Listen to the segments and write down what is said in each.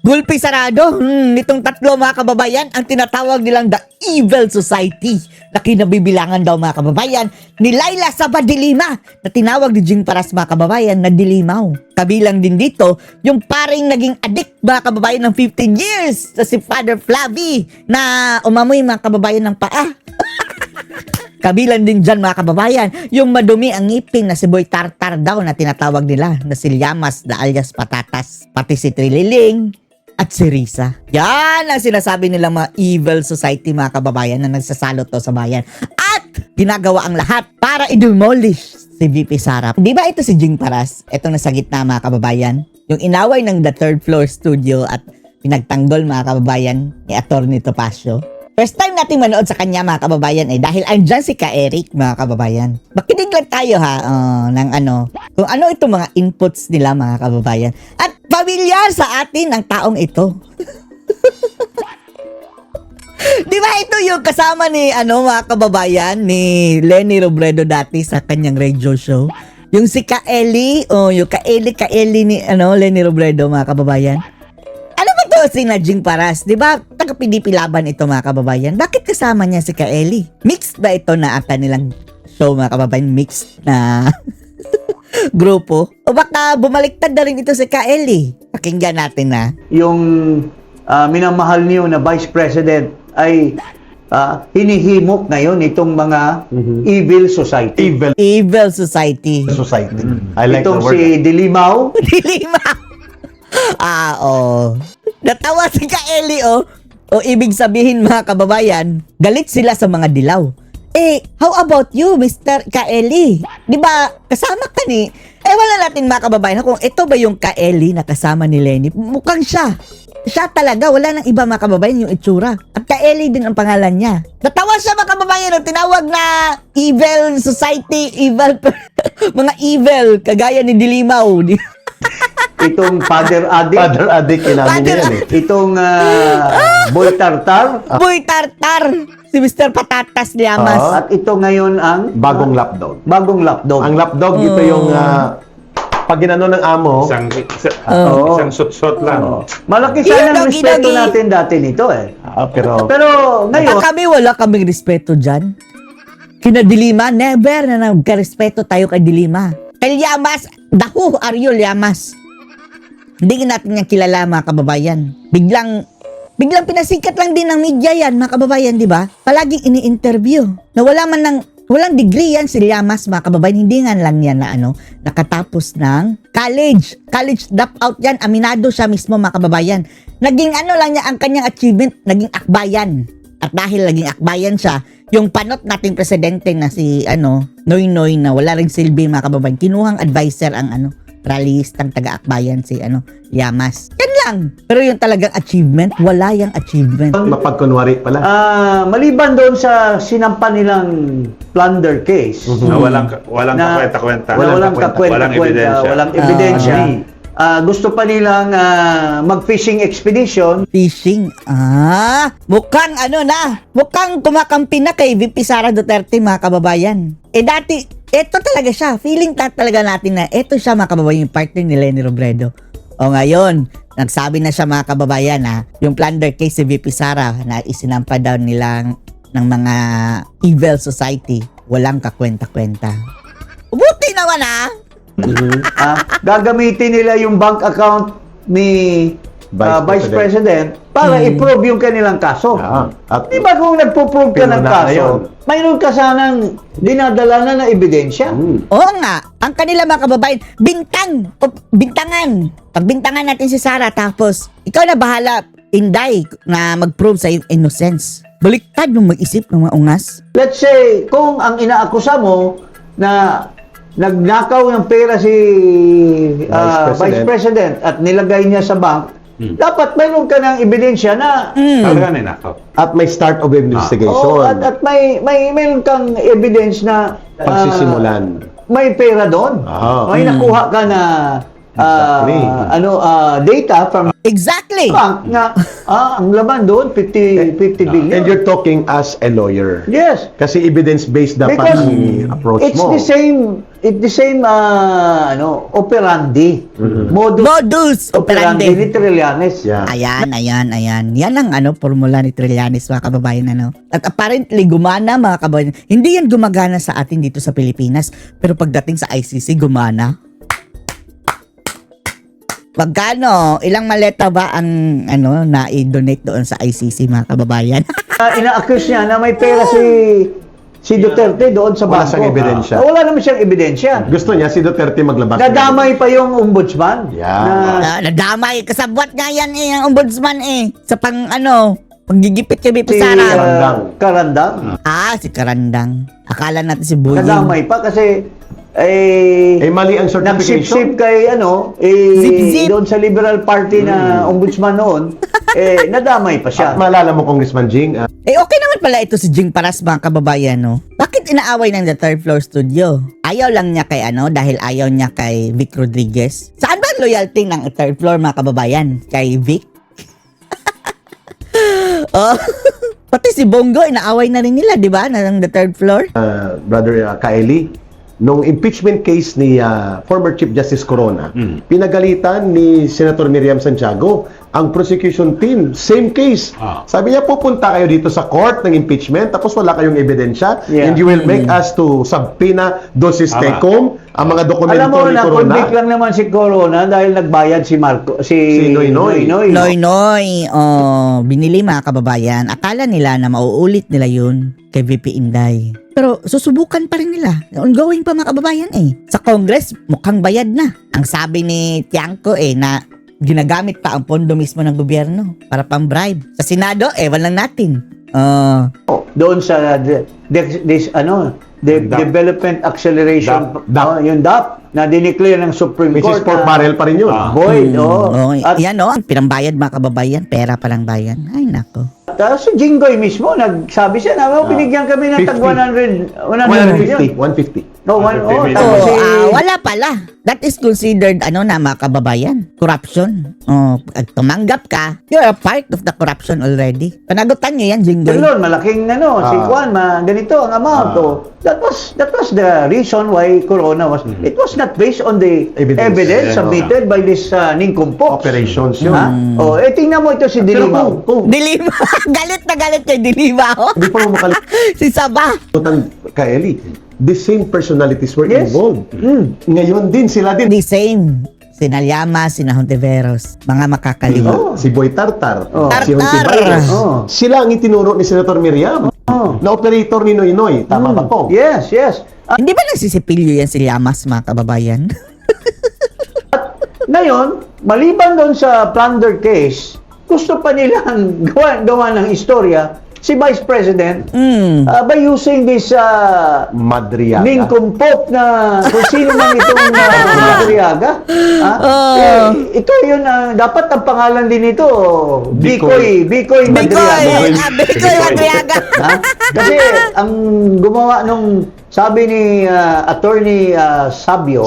Gulpi sarado, nitong tatlo mga kababayan, ang tinatawag nilang The Evil Society na kinabibilangan daw mga kababayan ni Laila Sabadilima na tinawag ni Jing Paras mga kababayan na Dilimaw. Kabilang din dito yung paring naging adik mga kababayan ng 15 years na si Father Flavi na umamoy mga kababayan ng paa. Kabilang din dyan mga kababayan, yung madumi ang ngipin na si Boy Tartar daw na tinatawag nila na si Llamas na alias Patatas, pati si Trililing at si Risa. Yan ang sinasabi nilang mga evil society mga kababayan na nagsasalot to sa bayan. At ginagawa ang lahat para i-demolish si VP Sara. Di ba ito si Jing Paras? Ito na sa gitna mga kababayan. Yung inaway ng The Third Floor Studio at pinagtanggol mga kababayan ni Atty. Topacio. First time natin manood sa kanya mga kababayan dahil andyan si Ka Eric mga kababayan. Makinig lang tayo ha ng kung ano itong mga inputs nila mga kababayan. At pamilyar sa atin ang taong ito. Di ba ito yung kasama ni mga kababayan ni Lenny Robredo dati sa kanyang radio show? Yung si Ka Eli, yung Ka Eli ni Lenny Robredo mga kababayan. Ano ba to si Jing Paras? Di ba taga-PDP laban ito mga kababayan? Bakit kasama niya si Ka Eli? Mixed ba ito na ata nilang show mga kababayan? Mixed na grupo? O baka bumaliktad na rin ito si Ka Eli? Pakinggan natin na. Yung minamahal niyo na Vice President ay hinihimok ngayon itong mga evil society. Evil Society. Society. I like Itong the word. si Dilimaw, Dilimaw. Natawa si Ka Eli, O ibig sabihin mga kababayan, galit sila sa mga dilaw. How about you, Mr. Ka Eli? Di ba, kasama ka ni... wala natin mga kababayan kung ito ba yung Ka Eli na kasama ni Lenny. Mukhang siya. Siya talaga, wala nang iba mga kababayan yung itsura. At Ka Eli din ang pangalan niya. Natawa siya mga kababayan ng tinawag na evil society, evil, mga evil, kagaya ni Dilimaw. itong Father Adik, Father Adik, inamin niya yan itong Boy Tartar, Boy Tartar, si Mr. Patatas Llamas. at ito ngayon ang Bagong lapdog. bagong lapdog. Ang lapdog, ito yung pag ginano ng amo, Isang sutsot lang. Malaki sana ang Yung respeto ginagi- natin dati nito pero Pero ngayon, Wala kaming respeto dyan. Kina Dilima, never na nagkarespeto tayo kay Dilima. Kay Llamas, dahu, Aryo Llamas. Hindi natin yan kilala mga kababayan. Biglang pinasikat lang din ng media yan mga kababayan, di ba? Palaging ini-interview. Na walang degree yan si Llamas mga kababayan. Hindi nga lang yan na nakatapos ng college. College dropout yan. Aminado siya mismo mga kababayan. Naging lang niya ang kanyang achievement, naging akbayan. At dahil naging akbayan siya, yung panot nating presidente na si Noy Noy na wala ring silbi mga kababayan, kinuhang advisor ang rallyistang taga-akbayan si Llamas. Yan lang. Pero yung talagang achievement, wala yung achievement. mapagkunwari pala. maliban doon sa sinampan nilang plunder case, Na walang kakwenta-kwenta. walang kakwenta-kwenta, walang ebidensya, gusto pa nilang mag-fishing expedition. Fishing. Mukhang mukhang kumakampi na kay VP Sara Duterte mga kababayan. Dati, eto talaga siya. Feeling talaga natin na eto siya mga kababayan, yung partner ni Lenny Robredo. O ngayon, nagsabi na siya mga kababayan yung plunder case si VP Sara na isinampa daw nilang ng mga evil society, walang kakwenta-kwenta. Buti naman Gagamitin nila yung bank account ni Vice President para i-prove yung kanilang kaso. At Di ba kung nagpo-prove ka ng Pinuna kaso, yun. mayroon ka sanang dinadala na ebidensya. Oo nga, ang kanila mga kababayan, bintangan. Pagbintangan natin si Sara, tapos ikaw na bahala, Inday, na mag-prove sa iyong innocence. Baliktad nung mag-isip ng mga ungas. Let's say, kung ang inaakusa mo na nagnakaw ng pera si Vice President at nilagay niya sa bank, dapat mayroon ka ng ebidensya na Talaga ninakaw. at may start of investigation. at mayroon kang evidence na Pagsisimulan. may pera doon. Ah. May nakuha ka na Exactly. data from Exactly. bank na ang laman doon 50 billion. And you're talking as a lawyer. Yes. Kasi evidence-based dapat Because ang approach it's mo. the same operandi. Modus Operandi operandi. ni Trillanes. Yeah. Ayan. Yan ang formula ni Trillanes, mga kababayan, At apparently, gumana, mga kababayan. Hindi yan gumagana sa atin dito sa Pilipinas. Pero pagdating sa ICC, gumana. Magkano? Ilang maleta ba ang na-donate doon sa ICC, mga kababayan? Ina-accuse niya na may pera si Duterte doon sa Wala bangko. siyang ebidensya. Wala naman siyang ebidensya. Gusto niya si Duterte maglabas. Nadamay pa yung ombudsman. Yeah. Nadamay. Kasabwat nga yan ang ombudsman Sa panggigipit kay Si Sara. Karandang. Si Karandang. Akala natin si Boying. Nadamay pa kasi Mali ang nagsip-sip certification. kay Zip-zip. doon sa Liberal Party na ombudsman noon, nadamay pa siya. At maalala mo, Congressman Jing, Okay naman pala ito si Jing Paras, mga kababayan, Bakit inaaway ng The Third Floor Studio? Ayaw lang niya kay dahil ayaw niya kay Vic Rodriguez. Saan ba ang loyalty ng Third Floor, mga kababayan? Kay Vic? Pati si Bongo, inaaway na rin nila, di ba? Ng The Third Floor? Brother Kaeli, nung impeachment case ni former Chief Justice Corona, pinagalitan ni Senator Miriam Santiago ang prosecution team. Same case. Sabi niya, pupunta kayo dito sa court ng impeachment tapos wala kayong ebidensya Yeah. and you will make us to subpoena dosis tecum ang mga dokumento Alam mo ni na, Corona. convict lang naman si Corona dahil nagbayad si Noynoy. Noy, binili, mga kababayan. Akala nila na mauulit nila yun kay VP Inday. Pero susubukan pa rin nila. Ongoing pa, mga kababayan Sa Congress, mukhang bayad na. Ang sabi ni Tiangco na ginagamit pa ang pondo mismo ng gobyerno para pang bribe. Sa Senado, ewan lang natin. Doon sa Development Acceleration, yung DAP, na dineclare ng Supreme Which is Court. pork barrel pa rin yun. Void, At Yan ang pinambayad, mga kababayan. Pera pa lang bayan. Ay, nako. si Jinggoy mismo, nagsabi siya na binigyan kami ng tag 100 million. 150. No, 150 tapos million. Wala pala. That is considered, na mga kababayan, corruption. Pag tumanggap ka, you're a part of the corruption already. Panagutan niyo yan, Jinggoy. Yun, malaking si Juan, ganito ang amount. That was the reason why Corona was. It was not based on the evidence submitted by this nincompoop. Operations yun. Tingnan mo ito si Dilima. Dilima. Galit na galit kay Dilima. Hindi pa mo makalimutan Si Saba. ka, Eli. The same personalities were Yes. involved. Ngayon din, sila din. The same. Sina Llamas, sina Hontiveros. Mga makakalimutan. Si Boy Tartar, si Tartar. Hontiveros. Oh. Sila ang itinuro ni Senator Miriam na operator ni Noynoy. Tama ba po? Yes. Hindi ba nagsisipilyo yan si Llamas, mga kababayan? Ngayon, maliban doon sa plunder case, gusto pa nilang gawa ng istorya si Vice President by using this Madriaga. nincompoop na kung sino man itong Madriaga. Ito yun, dapat ang pangalan din ito, Bikoy Madriaga. Bikoy Madriaga. Kasi ang gumawa nung sabi ni Attorney Sabio,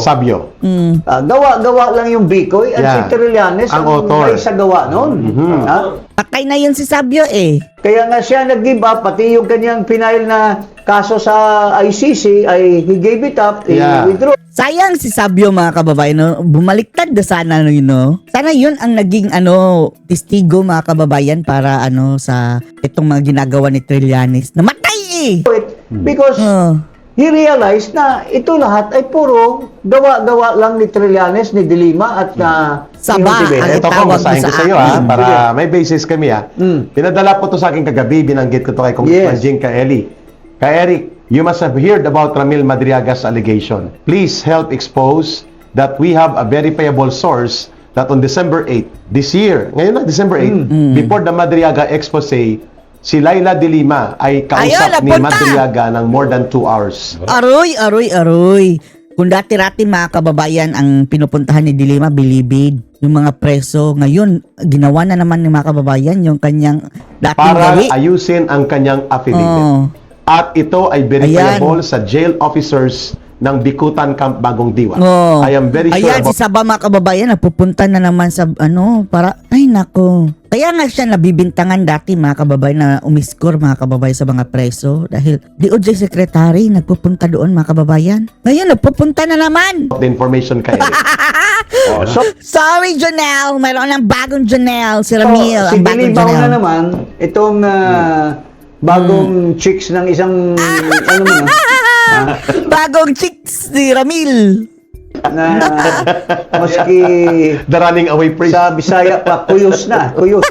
gawa lang yung Bikoy at Yeah. si Trillanes Ang ang author. may sagawa nun. Patay na yun si Sabio Kaya nga siya nag-give up, pati yung kanyang final na kaso sa ICC ay he gave it up, he Yeah. withdrew. Sayang si Sabio, mga kababayan. Bumaliktad na sana Sana yun ang naging testigo, mga kababayan, para sa itong mga ginagawa ni Trillanes. Namatay Because he realized na ito lahat ay puro gawa-gawa lang ni Trillanes, ni Dilima at Saba, ni Hontiveros. ang Ito ko, itawag basahin mo ko sa sa iyo akin. para may basis kami Pinadala po to sa akin kagabi, binanggit ko to kay Congressman Yes. Jing Kaeli. Eric, you must have heard about Ramil Madriaga's allegation. Please help expose that we have a verifiable source that on December 8 this year, ngayon na December 8, before the Madriaga expose, si Laila de Lima ay kausap Ayun, ni napunta! Madriaga ng more than 2 hours. Aroy. Kung dati-rati, mga kababayan, ang pinupuntahan ni Dilima, bilibid. Yung mga preso. Ngayon, ginawa na naman ni mga kababayan yung kanyang dating Para gawi. ayusin ang kanyang affidavit. At ito ay verifiable sa jail officers ng Bikutan Camp Bagong Diwa. Oh. I am very sure Ayan, about si Saba mga kababayan, napupunta na naman sa para, ay nako. Kaya nga siya nabibintangan dati mga kababayan na umiskor mga kababayan sa mga preso dahil DOJ Secretary nagpupunta doon mga kababayan. Ngayon, nagpupunta na naman. the information kay Eric. So, Sorry, Jonelle. Mayroon ng bagong Jonelle. Si Ramil, si ang bagong Dilibaw na Jonelle. naman, itong bagong chicks ng isang, ano mo na, Bagong chicks si Ramil. na maski The running away priest. sa Bisaya pa, kuyos na, kuyos.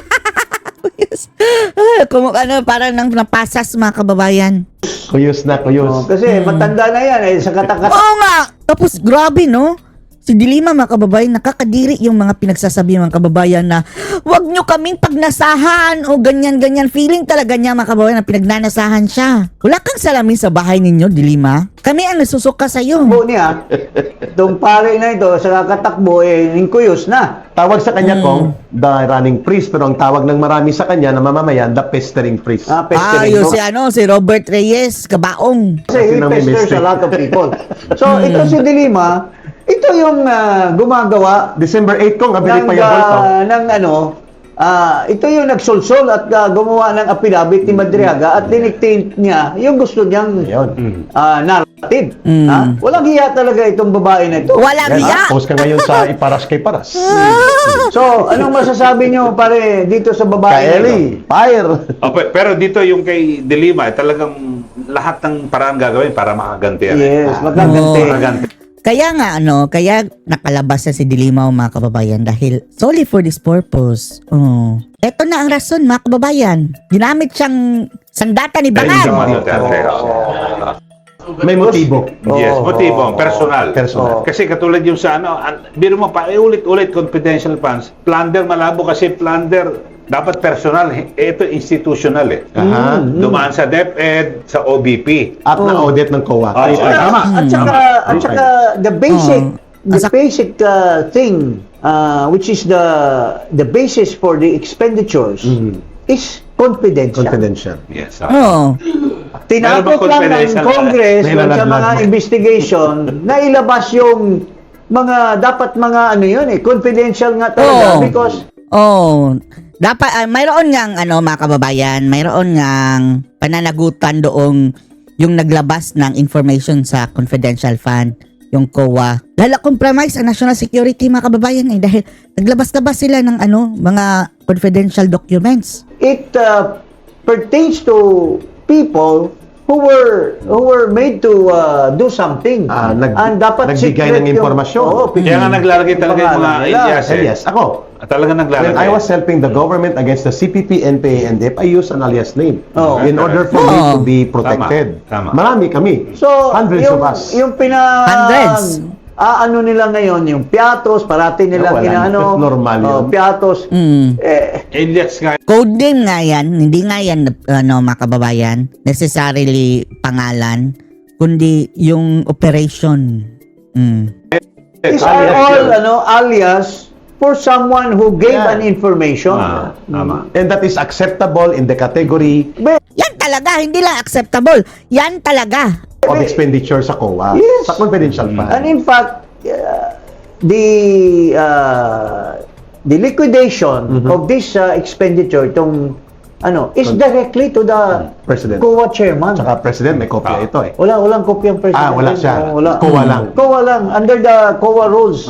Kung parang nang napasas mga kababayan. Kuyos na, Oh, kuyos. kasi matanda na yan, sa katakata. Oo nga. Tapos grabe no. Si Dilima mga kababayan, nakakadiri yung mga pinagsasabi mga kababayan na wag nyo kaming pagnasahan o ganyan-ganyan. Feeling talaga niya mga kababayan na pinagnanasahan siya. Wala kang salamin sa bahay ninyo, Dilima. Kami ang nasusuka sa'yo. Takbo niya, itong pare na ito, sa kakatakbo, kuyos na. Tawag sa kanya kong the running priest, pero ang tawag ng marami sa kanya na mamamayan, the pestering priest. Pestering. Yung si Robert Reyes, kabaong. Kasi he Kasi pesters a lot of people. So, ito si Dilima, ito yung gumagawa December 8 kong, ng, ito yung nagsulsol at gumawa ng affidavit ni Madriaga at diniktate niya yung gusto niyang Ayun. narrative. Ha? Walang hiya talaga itong babae na ito. Walang hiya. Post ka ngayon sa Iparas kay Paras. So, anong masasabi niyo pare dito sa babae na ito? Kaeli, fire! Pero dito yung kay Dilima, talagang lahat ng paraan gagawin para makaganti. Yes, magaganti. Makaganti. Kaya nga kaya nakalabas na si Dilima mga kababayan dahil solely for this purpose. Oh. Ito na ang rason mga kababayan. Ginamit siyang sandata ni Bangag. May motibo. Yes, motibo, personal. Personal. Kasi katulad yung sa biro mo pa, ulit-ulit confidential funds. Plunder, malabo kasi plunder. Dapat personal, ito institutional eh. Aha. Dumaan sa DepEd, sa OBP. At na-audit ng COA. Ay, tama. At saka the basic thing which is the basis for the expenditures is confidential. Confidential. Yes. Oh. Tinapos Meron lang bang ng confidential? Congress May dun sa nalaglag mga mo. investigation na ilabas yung mga dapat mga confidential nga talaga Oh. because Dapat mayroon ngang mga kababayan, mayroon ngang pananagutan doong yung naglabas ng information sa confidential fund, yung COA. Lala compromise ang national security mga kababayan dahil naglabas-labas sila ng mga confidential documents. it pertains to people who were made to do something. And dapat nagbigay secret ng yung- impormasyon. Oo, Kaya nga naglalagay talaga yung mga pangalan nila. alias eh. Yes, ako. Talaga When naglalagay. I was helping the government against the CPP, NPA, and DEP, I used an alias name Oh. in order for me to be protected. Tama. Marami kami. So, Hundreds yung, of us. yung Hundreds. nila ngayon, yung piatos, parati nilang Wala. Normal yun. piatos. Alias nga. Code name nga yan, hindi nga yan mga kababayan, necessarily pangalan, kundi yung operation. These are all alias for someone who gave Yeah. an information. Tama. And that is acceptable in the category Yan talaga, hindi lang acceptable. Yan talaga. of expenditure sa COA. Yes. Sa confidential fund. And in fact, the liquidation of this expenditure is directly to the President. COA chairman. Saka President, may kopya ito eh. Walang kopyang president. Wala siya. Wala. COA lang. COA lang. Under the COA rules.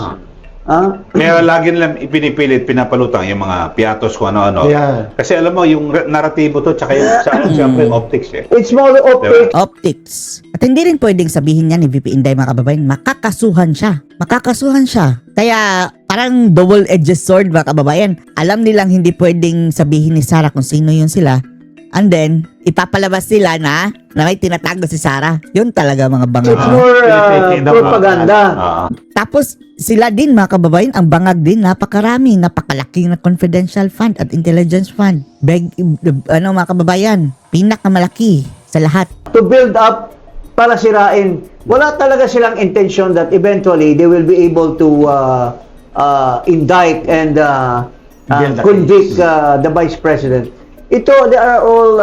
Kaya lagi nilang ipinipilit, pinapalutang yung mga piatos kung ano-ano. Yeah. Kasi alam mo, yung naratibo to, tsaka yung siyempre optics eh. It's more opaque. Optics. At hindi rin pwedeng sabihin niya ni VP Inday mga kababayan, makakasuhan siya. Makakasuhan siya. Kaya parang double-edged sword mga kababayan. Alam nilang hindi pwedeng sabihin ni Sarah kung sino yun sila. And then, ipapalabas sila na may tinatago si Sarah. Yun talaga mga bangag. It's more propaganda. Tapos sila din mga kababayan, ang bangag din, napakarami, napakalaki na confidential fund at intelligence fund. Mga kababayan, pinakamalaki sa lahat. To build up para sirain. Wala talaga silang intention that eventually they will be able to indict and Build the convict the Vice President. They are all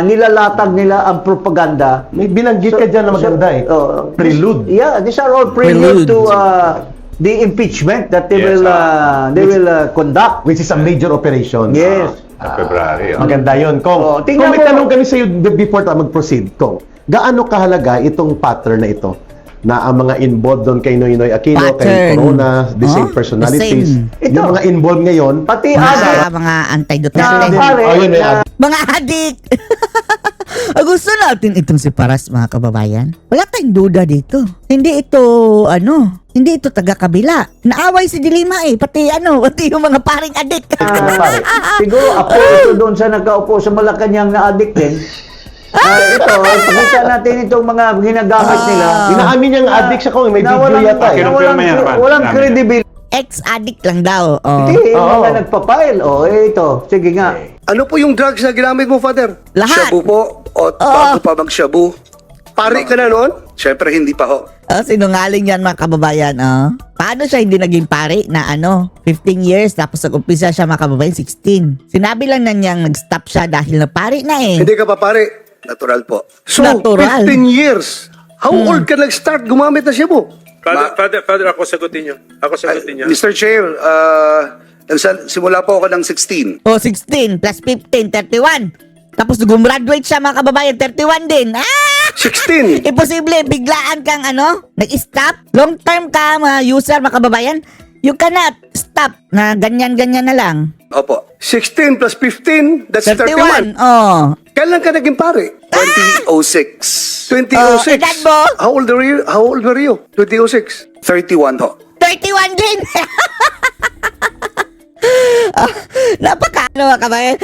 nilalatag nila ang propaganda. May binanggit ka dyan na maganda eh. Prelude. Yeah, these are all prelude Prelude. to the impeachment that they Yes, will conduct. Which is a major operation. Yes. February. Maganda yun. Oh, Kung tingnan may mo- tanong kami sa iyo before tayo mag-proceed, Kong, gaano kahalaga itong pattern na ito? Na ang mga involved doon kay Noynoy Aquino, kay Pattern. Corona, the same Oh, personalities. the same. Yung Ito. mga involved ngayon, Pati Mga anti-Duterte. na pare, Ayun, may na- Mga adik! Gusto natin itong si Paras, mga kababayan. Wala tayong duda dito. Hindi ito, hindi ito taga-kabila. Naaway si Dilima pati pati yung mga paring adik. siguro apo ito doon sa nagkaupo sa Malacanang na addict din. Ito, pakita natin itong mga ginagamit nila. inaamin niyang addict siya, Kong. May Na video walang, yata eh. na walang, Kinumpirma yan naman. walang Namin. credibility. Ex-addict lang daw. Oh. Hindi, yung Oo. mga nagpa-file. Ito. Sige nga. Ano po yung drugs na ginamit mo, Father? Lahat. Shabu po? O bago pa mag-shabu? Pari ka na noon? Siyempre, hindi pa ho. Sinungaling yan, mga kababayan. Paano siya hindi naging pari na 15 years tapos nag-umpisa siya, mga kababayan, 16. Sinabi lang na niyang nag-stop siya dahil na pari na Hindi ka pa pare. Natural po. So, Natural. 15 years. How old ka nag-start gumamit na shabu? Father, ako sagutin niyo. Mr. Chair, simula po ako ng 16. 16 plus 15, 31. Tapos gumraduate siya, mga kababayan, 31 din. 16. Imposible, biglaan kang nag-stop. Long term ka, mga user, mga kababayan. You cannot stop na ganyan-ganyan na lang. Opo. 16 plus 15, that's 31. 31. Kailan ka naging pare? 2006. 2006. edad mo? How old were you? 2006. 31 ho. 31 din. Napaka mga kababayan.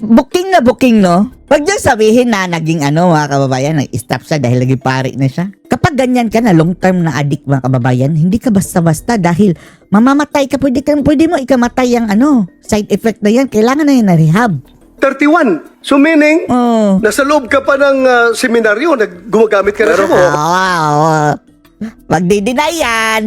Booking, no? Huwag niyang sabihin na naging mga kababayan, nag-stop siya dahil naging pari na siya. Kapag ganyan ka na, long term na addict, mga kababayan, hindi ka basta-basta dahil mamamatay ka, pwede mo ikamatay ang side effect na yan. Kailangan na yan na rehab. 31. So meaning, Oh. nasa loob ka pa ng seminaryo, gumagamit ka na sa mo. Magdi-deny yan.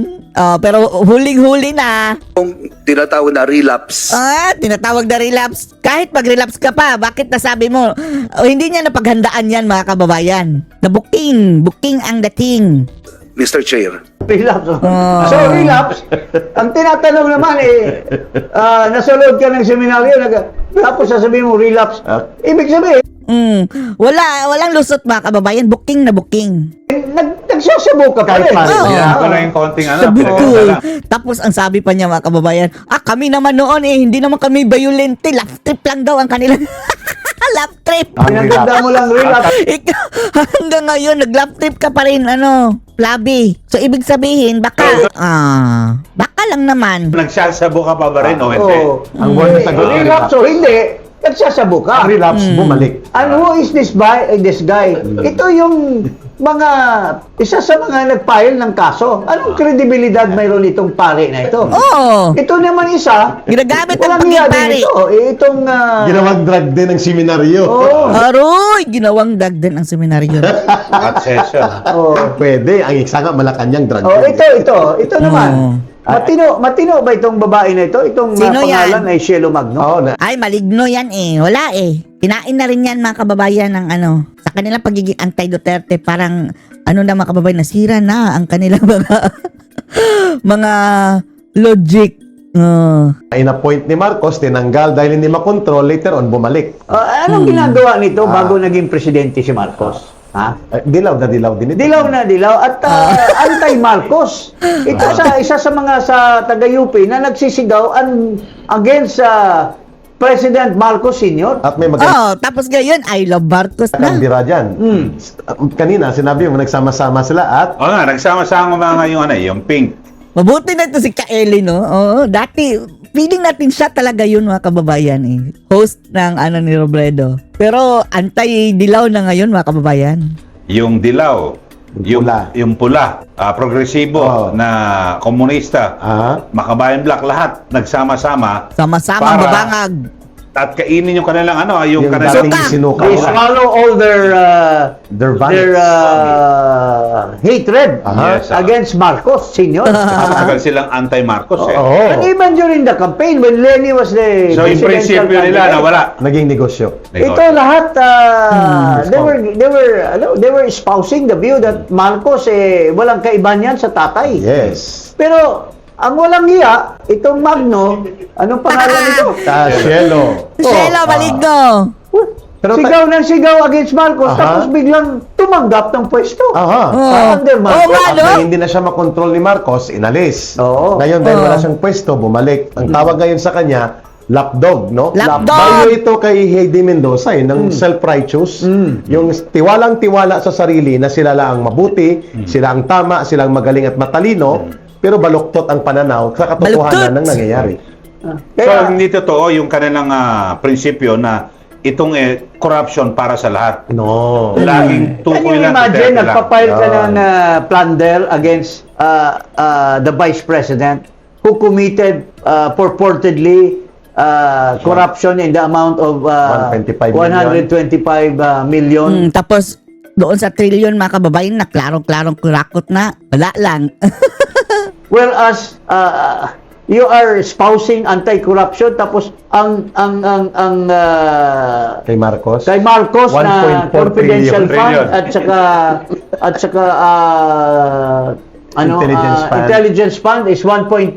Pero huling-huli na. Kung tinatawag na relapse. Tinatawag na relapse. Kahit mag-relapse ka pa, bakit nasabi mo? Hindi niya napaghandaan yan, mga kababayan. Na booking ang dating. Mr. Chair. Relapse. So, relapse. Ang tinatanong naman nasa loob ka ng seminaryo, tapos sasabihin mo, relapse. Ibig sabihin, Walang lusot, mga kababayan. Booking na booking. nagsasabo ka pa rin. Kahit pa rin. Oo. Yan ko na yung konting Sabi ko. pinagdadala. Tapos ang sabi pa niya, mga kababayan, kami naman noon hindi naman kami violente. Laugh trip lang daw ang kanilang laugh trip. Pinagdanda mo lang relapse. Ikaw, hanggang ngayon, nag-laugh trip ka pa rin, Flabi. So, ibig sabihin, baka lang naman. Nagsasabo ka pa ba rin o hindi? Oo. Ang word na sagot, Relapse o hindi, nagsasabo ka. Ang relapse, bumalik. And who is this guy? Ito yung isa sa mga nag-file ng kaso. Anong kredibilidad mayroon itong pare na ito? Oo. Ito naman isa, Ginagamit ang walang iya din pagkipari. ito. Itong, Ginawang drug din ng seminaryo. Aroy, ginawang dagdan ang seminaryo. At session. Pwede. Ang isa nga, Malacanang drug. Ito naman. Matino ba itong babae na ito? Itong Sino pangalan yan? ay Shelo Magno? Oo, na. Ay, maligno yan Wala Kinain na rin yan, mga kababayan, ng sa kanilang pagiging anti-Duterte. Parang, na mga kababayan, nasira na ang kanilang mga logic. In-appoint ni Marcos, tinanggal dahil hindi makontrol, later on, bumalik. Anong ginagawa nito bago naging presidente si Marcos? Ha? Dilaw na dilaw din ito. Dilaw na dilaw at anti-Marcos. Ito isa sa mga sa taga-UP na nagsisigaw against President Marcos Sr. At may magandang Tapos ngayon, I love Marcos na. bira dyan. Kanina, sinabi mo, nagsama-sama sila at O nga, nagsama-sama mga yung pink. Mabuti na ito si Kaeli, no? Oo, dati, feeling natin siya talaga yun, mga kababayan, Host ng ni Robredo. Pero, anti-dilaw na ngayon, mga kababayan. Yung dilaw, Pula. yung pula, progresibo Oo. na komunista, Ah, Makabayan Black, lahat nagsama-sama Sama-sama, Para- babangag. at kainin yung kanilang yung Yung kanilang dating sinuka. They swallow all their Their hatred Yes, against Marcos Sr. matagal silang anti-Marcos eh. Oo. And even during the campaign, when Lenny was the So yung presidential prinsipyo nila candidate, nawala. Naging negosyo. ito lahat, they were espousing the view that Marcos walang kaiba niyan sa tatay. Yes. Pero ang walang hiya, itong Magno, anong pangalan nito? Cielo. Shelo, maligno. Pero Sigaw ng sigaw against Marcos, Aha. tapos biglang tumanggap ng pwesto. Aha. Under Oo Marcos. nga, no? After hindi na siya makontrol ni Marcos, inalis. Oo. Ngayon, dahil Oo. wala siyang pwesto, bumalik. Ang tawag ngayon sa kanya, lapdog, no? Lapdog! Bayo ito kay Heidi Mendoza, ng self-righteous. Yung tiwalang-tiwala sa sarili na sila lang ang mabuti, sila ang tama, sila ang magaling at matalino, pero baluktot ang pananaw sa katotohanan Baluktot! ng nangyayari. So hindi totoo yung kanilang prinsipyo na itong corruption para sa lahat. No. Laging Can tukoy you lang. imagine, Duterte lang. nagpapile ka Yan. ng plunder against the Vice President who committed purportedly corruption in the amount of 125 million. 125 million. Tapos, doon sa trillion mga kababayan na klarong-klarong kurakot na, wala lang. Whereas you are espousing anti-corruption, tapos ang Kay Marcos. kay Marcos na 1.4 confidential trillion. fund at saka Intelligence fund. is 1.2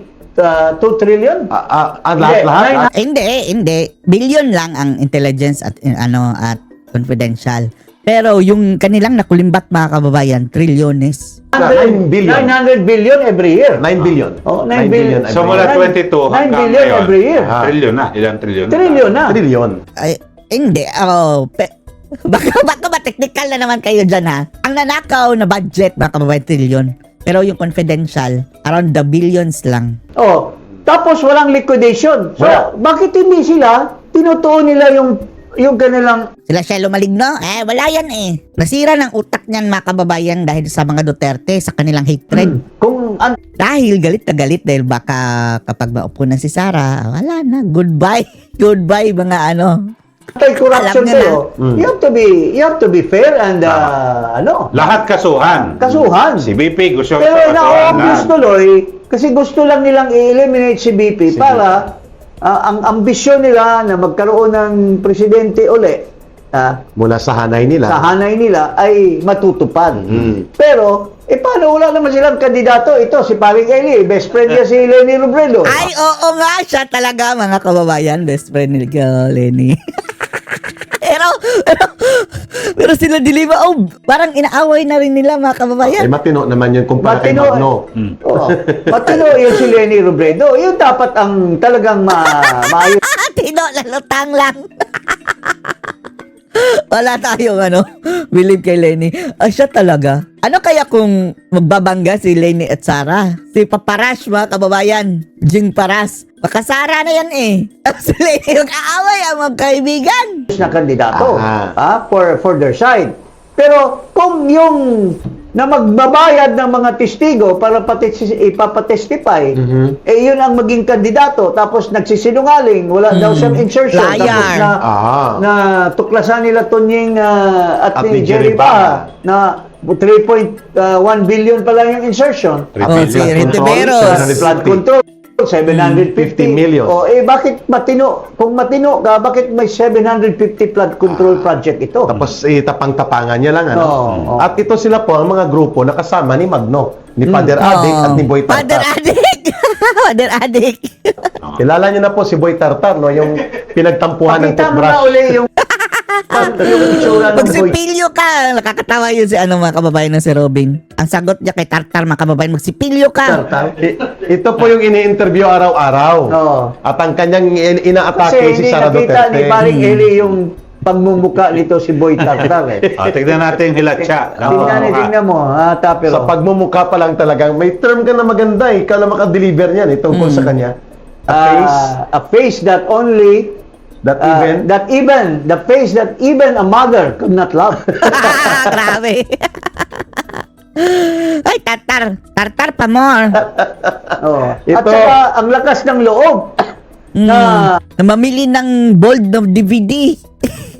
trillion. Lahat-lahat. Hindi. Billion lang ang intelligence at at confidential. Pero yung kanilang nakulimbat mga kababayan, trilyones. 9 billion. 900 billion every year. 9 billion. Oh, 9 billion. So mula 22 9 hanggang billion ngayon. every year. Trillion na. Ilang trillion? Trillion na. Trillion. Ay, hindi. Baka ba technical na naman kayo dyan ha? Ang nanakaw na budget mga kababayan, trillion. Pero yung confidential, around the billions lang. Oh, tapos walang liquidation. So, Wala. bakit hindi sila tinutuon nila yung kanilang Sila Shelo Maligno? Wala yan eh. Nasira ng utak niyan mga kababayan dahil sa mga Duterte, sa kanilang hatred. kung Dahil galit na galit dahil baka kapag maupo na si Sara, wala na. Goodbye. Goodbye mga anti-corruption Alam niya kayo, you have to be fair and Lahat kasuhan. kasuhan. Si BP gusto Pero kasuhan na-obvious lahat. tuloy kasi gusto lang nilang i-eliminate si BP para ang ambisyon nila na magkaroon ng presidente uli Mula sa hanay nila. sa hanay nila ay matutupad. Pero, paano wala naman silang kandidato? Ito, si Paring Eli, best friend niya si Lenny Robredo. Ay, oo nga, siya talaga mga kababayan. Best friend ni Lenny. pero sila Dilima, parang inaaway na rin nila mga kababayan. Matino naman yun kumpara kay Matino. Magno. Oo. Matino yun si Lenny Robredo. Yun dapat ang talagang maayos. Tino, lalutang lang. Wala tayong believe kay Lenny. Siya talaga. Ano kaya kung magbabangga si Lenny at Sara? Si Paparash mga kababayan. Jing Paras. Baka Sara na yan eh. Si Lenny mag-aaway ang magkaibigan. Na kandidato Aha. for their side. Pero kung yung na magbabayad ng mga testigo para ipapatestify, yun ang maging kandidato, tapos nagsisinungaling, wala daw siyang insertion, Liar. tapos Aha. na tuklasan nila Tunying at ni ni Jerry Jerry Baha na 3.1 billion pa lang yung insertion. Si Rentiveros. Flood control, 750 million. Bakit kung matino ka, bakit may 750 flood control project ito? Tapos tapang-tapangan niya lang. Oo. At ito sila po ang mga grupo na kasama ni Magno, ni Father Adik at ni Boy Father Tartar. Adik. Father Adik. Kilala niyo na po si Boy Tartar, no? Yung pinagtampuhan ng Pakita mo na toothbrush. uli yung itsura ng boy. Magsipilyo ka. Nakakatawa yun si mga kababayan na si Robin. Ang sagot niya kay Tartar mga kababayan, magsipilyo ka. Ito po yung ini-interview araw-araw. Oo. At ang kanyang Kasi inaatake si hindi Sara nakita ni Duterte. Paring Eli yung pagmumuka nito si Boy Tartar eh. Tignan natin yung hilatsa. Tingnan mo, Sa pero pagmumukha pa lang talagang may term ka na maganda eh. Ikaw na makadeliver niyan eh, tungkol sa kanya. a face that only That even the face that even a mother could not love. Grabe. Ay, Tartar. Tartar pa more. At Ito- saka ang lakas ng loob na Na mamili ng bold na DVD.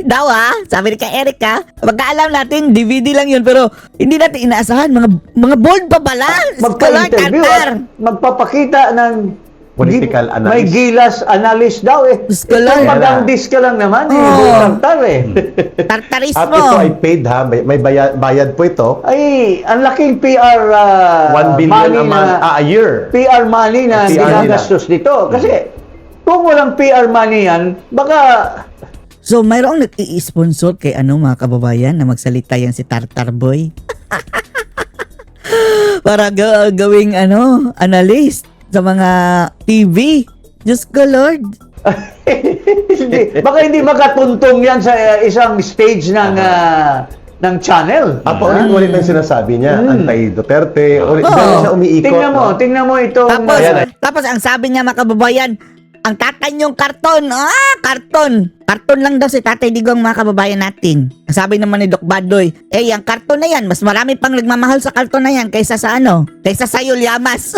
Daw sabi ni ka Eric magkaalam natin DVD lang yun pero hindi natin inaasahan mga bold pa pala. magpa-interview Scholar, at magpapakita ng Political analyst. May gilas analyst daw eh. Scholar. Ito magandis ka lang naman eh. Oo. Tartar eh. Tartarismo. At ito ay paid ha, may bayad po ito. Ay, ang laking PR 1 billion money a month, a year. PR money na PR ginagastos dito. Kasi kung walang PR money yan, baka So, mayroong nag-i-sponsor kay mga kababayan na magsalita yan si Tartar Boy. Para gawing analyst sa mga TV. Diyos ko, Lord. baka hindi makatuntong yan sa isang stage ng channel. Apo, ulit ang sinasabi niya, anti-Duterte, dahil siya umiikot. Tingnan mo itong Tapos, Ayan. tapos ang sabi niya mga kababayan, ang tatay niyong karton. Karton. Karton lang daw si Tatay Digong mga kababayan natin. Ang sabi naman ni Doc Badoy, ang karton na yan, mas marami pang nagmamahal sa karton na yan kaysa sa kaysa sa Llamas.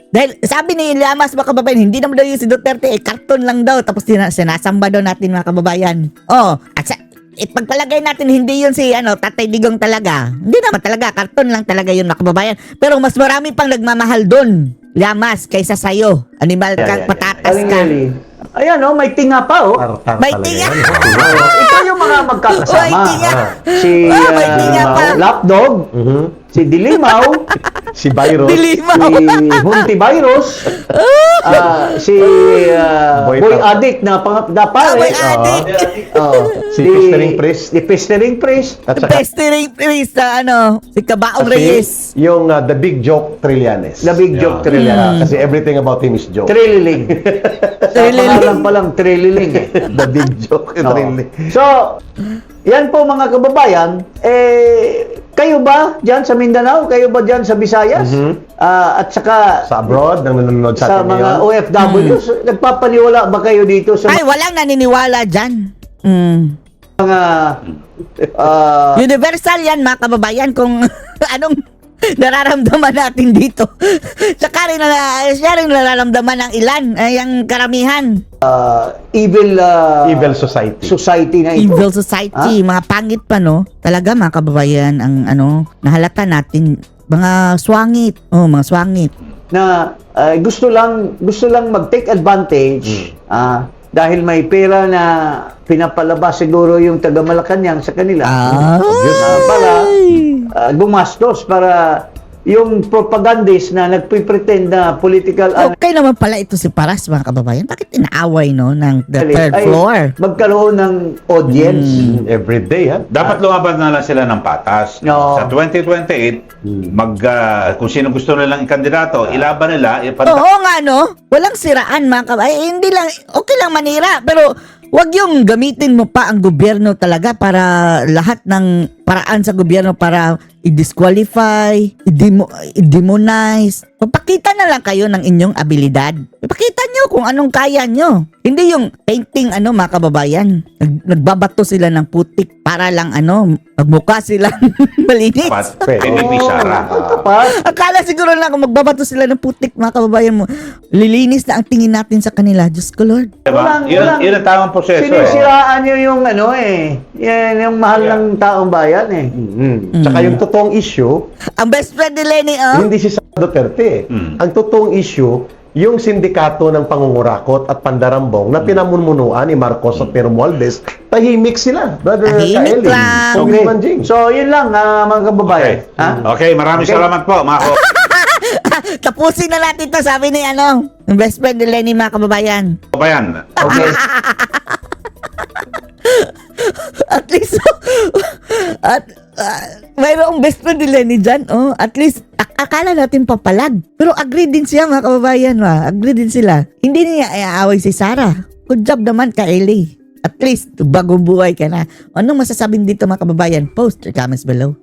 Dahil sabi ni Llamas mga kababayan, hindi naman daw yung si Duterte, karton lang daw. Tapos sinasamba daw natin mga kababayan. At pagpalagay natin hindi yun si Tatay Digong talaga. Hindi naman talaga, karton lang talaga yun mga kababayan. Pero mas marami pang nagmamahal doon, Llamas, kaysa sa'yo. Animal ka, patatas ka. Ayan may tinga pa Tartar May talaga tinga. yan. Ito yung mga May magkakasama. tinga. Si May tinga pa. Lapdog, si Dilimaw, Si Byron. Dilimaw. si Hunti Virus, si Boy Boy Tap- Addict na pare. Boy Addict. Si Pestering Priest. Si Pestering Priest. At saka Pestering priest si Kabaong kasi Reyes. yung The Big Joke Trillanes. The Big Joke Trillanes. Kasi everything about him is joke. Trililing. Sa pangalan pa lang, Trililing eh. The Big Joke Trillanes. So, yan po mga kababayan, kayo ba dyan sa Mindanao? Kayo ba dyan sa Visayas? At saka Sa abroad, nang nanonood sa sa atin mga ngayon. OFWs, nagpapaniwala ba kayo dito sa Ay, walang naniniwala dyan. mga Universal yan mga kababayan kung anong nararamdaman natin dito. Tsaka rin siya rin nararamdaman ng ilan, yung karamihan. evil society. society na ito? Evil society, mga pangit pa talaga mga kababayan ang nahalata natin. Mga swangit. Mga swangit. Na gusto lang mag-take advantage dahil may pera na pinapalabas siguro yung taga Malacanang sa kanila para gumastos para yung propagandist na nagpipretend na political Okay naman pala ito si Paras mga kababayan. Bakit inaaway ng the third ay floor? magkaroon ng audience. Every day, ha? Dapat lumaban na lang sila ng patas. No. Sa 2028, kung sino gusto nilang kandidato, ilaban nila. Oo nga walang siraan mga kababayan. Hindi lang, okay lang manira, pero wag yung gamitin mo pa ang gobyerno talaga para lahat ng paraan sa gobyerno para i-disqualify, i-demonize. Papakita na lang kayo ng inyong abilidad. Papakita nyo kung anong kaya nyo. Hindi yung painting mga kababayan. Nagbabato sila ng putik para lang magmukha sila malinis. Baby Sara. Akala siguro na kung magbabato sila ng putik mga kababayan mo, lilinis na ang tingin natin sa kanila. Diyos ko Lord. Diba? Yun ang tamang proseso. Sinisiraan nyo yung yan yung mahal ng taong bayan eh. Tsaka yung totoong issue, Ang best friend ni Lenny, hindi si Sara Duterte. Ang totoong issue, yung sindikato ng pangungurakot at pandarambong na pinamumunuan ni Marcos at Pero Romualdez, tahimik sila, Brother Tahimik Kaeli. lang. Congressman Jing. So, yun lang mga kababayan. Okay, maraming salamat po, mga Tapusin na natin to, sabi ni ang best friend ni Lenny, mga kababayan. kababayan. Okay. At least, mayroong best friend ni Lenny dyan, at least, akala natin papalag. Pero agree din siya, mga kababayan, agree din sila. Hindi niya iaaway si Sarah. Good job naman ka, Eli. At least, bagong buhay ka na. Anong masasabing dito, mga kababayan? Post your comments below.